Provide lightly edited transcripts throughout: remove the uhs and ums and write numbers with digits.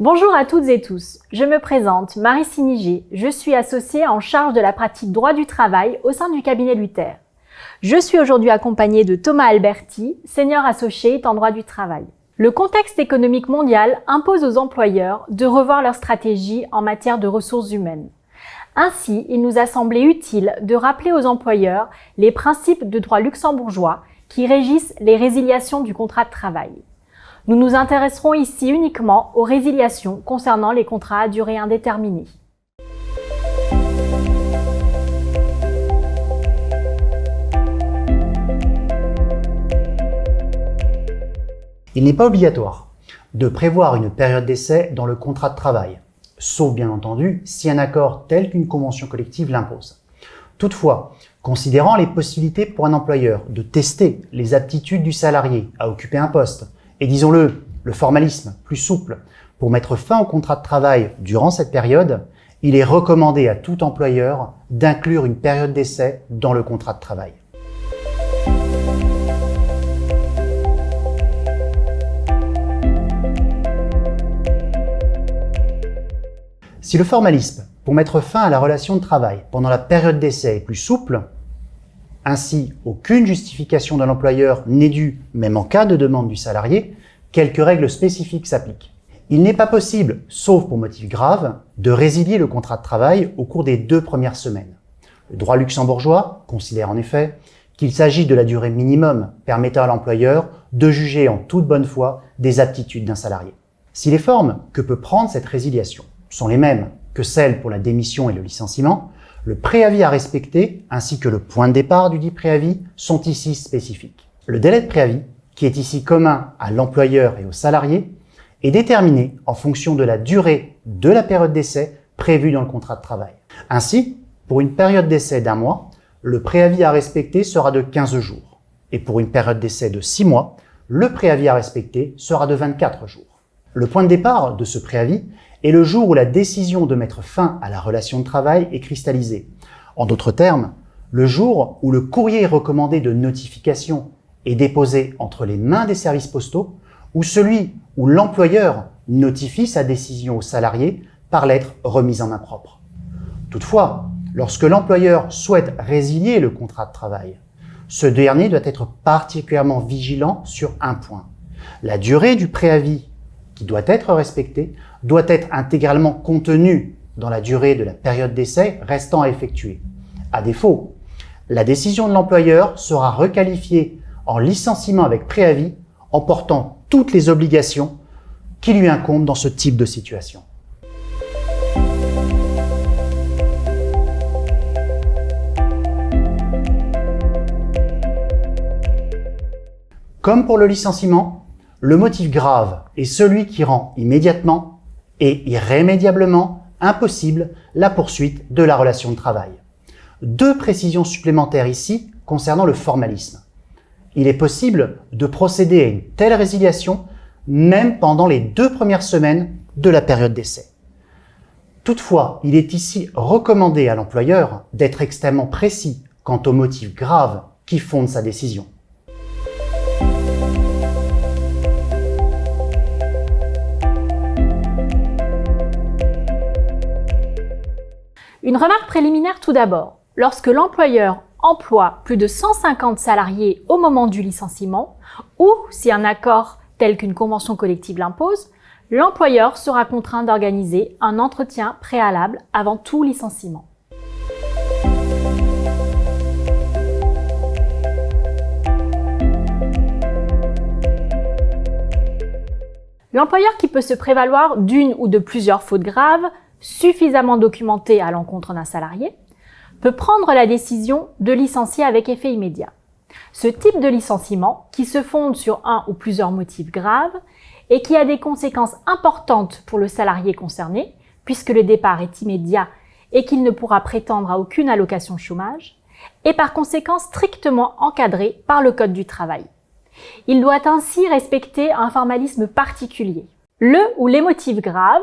Bonjour à toutes et tous, je me présente Marie Siniger, je suis associée en charge de la pratique droit du travail au sein du cabinet Luther. Je suis aujourd'hui accompagnée de Thomas Alberti, senior associate en droit du travail. Le contexte économique mondial impose aux employeurs de revoir leur stratégie en matière de ressources humaines. Ainsi, il nous a semblé utile de rappeler aux employeurs les principes de droit luxembourgeois qui régissent les résiliations du contrat de travail. Nous nous intéresserons ici uniquement aux résiliations concernant les contrats à durée indéterminée. Il n'est pas obligatoire de prévoir une période d'essai dans le contrat de travail, sauf bien entendu si un accord tel qu'une convention collective l'impose. Toutefois, considérant les possibilités pour un employeur de tester les aptitudes du salarié à occuper un poste, et disons-le, le formalisme plus souple pour mettre fin au contrat de travail durant cette période, il est recommandé à tout employeur d'inclure une période d'essai dans le contrat de travail. Si le formalisme pour mettre fin à la relation de travail pendant la période d'essai est plus souple, ainsi aucune justification de l'employeur n'est due, même en cas de demande du salarié, quelques règles spécifiques s'appliquent. Il n'est pas possible, sauf pour motif grave, de résilier le contrat de travail au cours des 2 premières semaines. Le droit luxembourgeois considère en effet qu'il s'agit de la durée minimum permettant à l'employeur de juger en toute bonne foi des aptitudes d'un salarié. Si les formes que peut prendre cette résiliation sont les mêmes que celles pour la démission et le licenciement, le préavis à respecter ainsi que le point de départ du dit préavis sont ici spécifiques. Le délai de préavis, qui est ici commun à l'employeur et aux salariés, est déterminé en fonction de la durée de la période d'essai prévue dans le contrat de travail. Ainsi, pour une période d'essai d'1 mois, le préavis à respecter sera de 15 jours. Et pour une période d'essai de 6 mois, le préavis à respecter sera de 24 jours. Le point de départ de ce préavis est le jour où la décision de mettre fin à la relation de travail est cristallisée. En d'autres termes, le jour où le courrier recommandé de notification est déposé entre les mains des services postaux ou celui où l'employeur notifie sa décision au salarié par lettre remise en main propre. Toutefois, lorsque l'employeur souhaite résilier le contrat de travail, ce dernier doit être particulièrement vigilant sur un point. La durée du préavis qui doit être respectée doit être intégralement contenue dans la durée de la période d'essai restant à effectuer. À défaut, la décision de l'employeur sera requalifiée en licenciement avec préavis en portant toutes les obligations qui lui incombent dans ce type de situation. Comme pour le licenciement, le motif grave est celui qui rend immédiatement et irrémédiablement impossible la poursuite de la relation de travail. 2 précisions supplémentaires ici concernant le formalisme. Il est possible de procéder à une telle résiliation même pendant les 2 premières semaines de la période d'essai. Toutefois, il est ici recommandé à l'employeur d'être extrêmement précis quant aux motifs graves qui fondent sa décision. Une remarque préliminaire tout d'abord. Lorsque l'employeur emploie plus de 150 salariés au moment du licenciement, ou si un accord tel qu'une convention collective l'impose, l'employeur sera contraint d'organiser un entretien préalable avant tout licenciement. L'employeur qui peut se prévaloir d'une ou de plusieurs fautes graves, suffisamment documentées à l'encontre d'un salarié, peut prendre la décision de licencier avec effet immédiat. Ce type de licenciement, qui se fonde sur un ou plusieurs motifs graves et qui a des conséquences importantes pour le salarié concerné, puisque le départ est immédiat et qu'il ne pourra prétendre à aucune allocation chômage, est par conséquent strictement encadré par le Code du travail. Il doit ainsi respecter un formalisme particulier. Le ou les motifs graves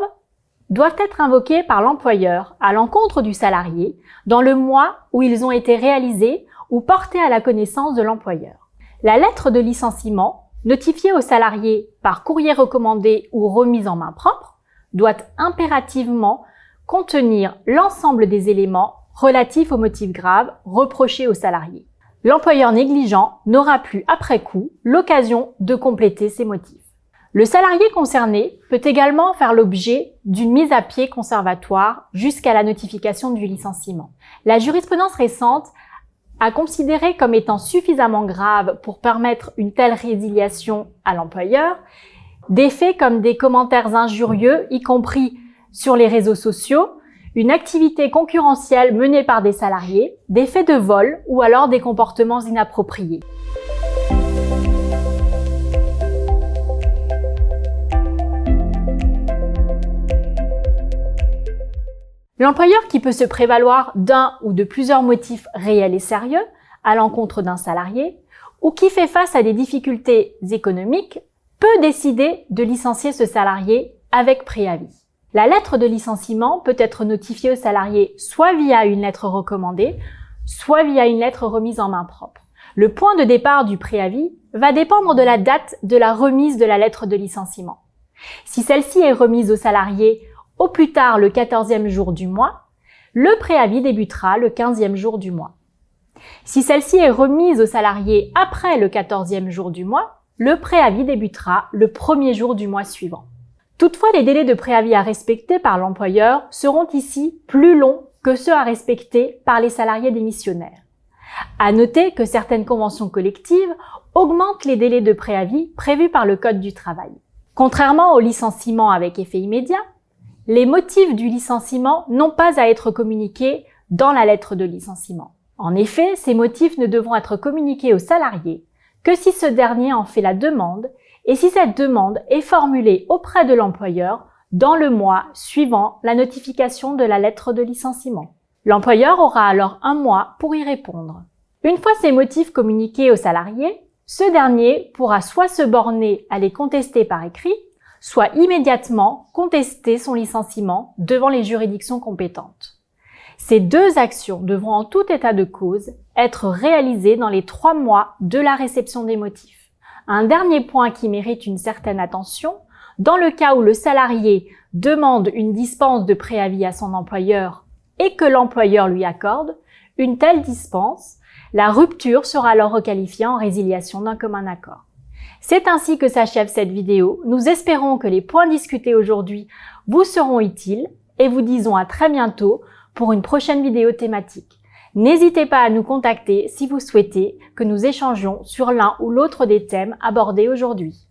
doivent être invoqués par l'employeur à l'encontre du salarié dans le mois où ils ont été réalisés ou portés à la connaissance de l'employeur. La lettre de licenciement, notifiée au salarié par courrier recommandé ou remise en main propre, doit impérativement contenir l'ensemble des éléments relatifs aux motifs graves reprochés au salarié. L'employeur négligent n'aura plus après coup l'occasion de compléter ces motifs. Le salarié concerné peut également faire l'objet d'une mise à pied conservatoire jusqu'à la notification du licenciement. La jurisprudence récente a considéré comme étant suffisamment grave pour permettre une telle résiliation à l'employeur des faits comme des commentaires injurieux, y compris sur les réseaux sociaux, une activité concurrentielle menée par des salariés, des faits de vol ou alors des comportements inappropriés. L'employeur qui peut se prévaloir d'un ou de plusieurs motifs réels et sérieux à l'encontre d'un salarié ou qui fait face à des difficultés économiques peut décider de licencier ce salarié avec préavis. La lettre de licenciement peut être notifiée au salarié soit via une lettre recommandée, soit via une lettre remise en main propre. Le point de départ du préavis va dépendre de la date de la remise de la lettre de licenciement. Si celle-ci est remise au salarié au plus tard le 14e jour du mois, le préavis débutera le 15e jour du mois. Si celle-ci est remise au salarié après le 14e jour du mois, le préavis débutera le 1er jour du mois suivant. Toutefois, les délais de préavis à respecter par l'employeur seront ici plus longs que ceux à respecter par les salariés démissionnaires. À noter que certaines conventions collectives augmentent les délais de préavis prévus par le Code du travail. Contrairement au licenciement avec effet immédiat, les motifs du licenciement n'ont pas à être communiqués dans la lettre de licenciement. En effet, ces motifs ne devront être communiqués au salarié que si ce dernier en fait la demande et si cette demande est formulée auprès de l'employeur dans le mois suivant la notification de la lettre de licenciement. L'employeur aura alors un mois pour y répondre. Une fois ces motifs communiqués au salarié, ce dernier pourra soit se borner à les contester par écrit, soit immédiatement contester son licenciement devant les juridictions compétentes. Ces deux actions devront en tout état de cause être réalisées dans les 3 mois de la réception des motifs. Un dernier point qui mérite une certaine attention, dans le cas où le salarié demande une dispense de préavis à son employeur et que l'employeur lui accorde une telle dispense, la rupture sera alors requalifiée en résiliation d'un commun accord. C'est ainsi que s'achève cette vidéo. Nous espérons que les points discutés aujourd'hui vous seront utiles et vous disons à très bientôt pour une prochaine vidéo thématique. N'hésitez pas à nous contacter si vous souhaitez que nous échangions sur l'un ou l'autre des thèmes abordés aujourd'hui.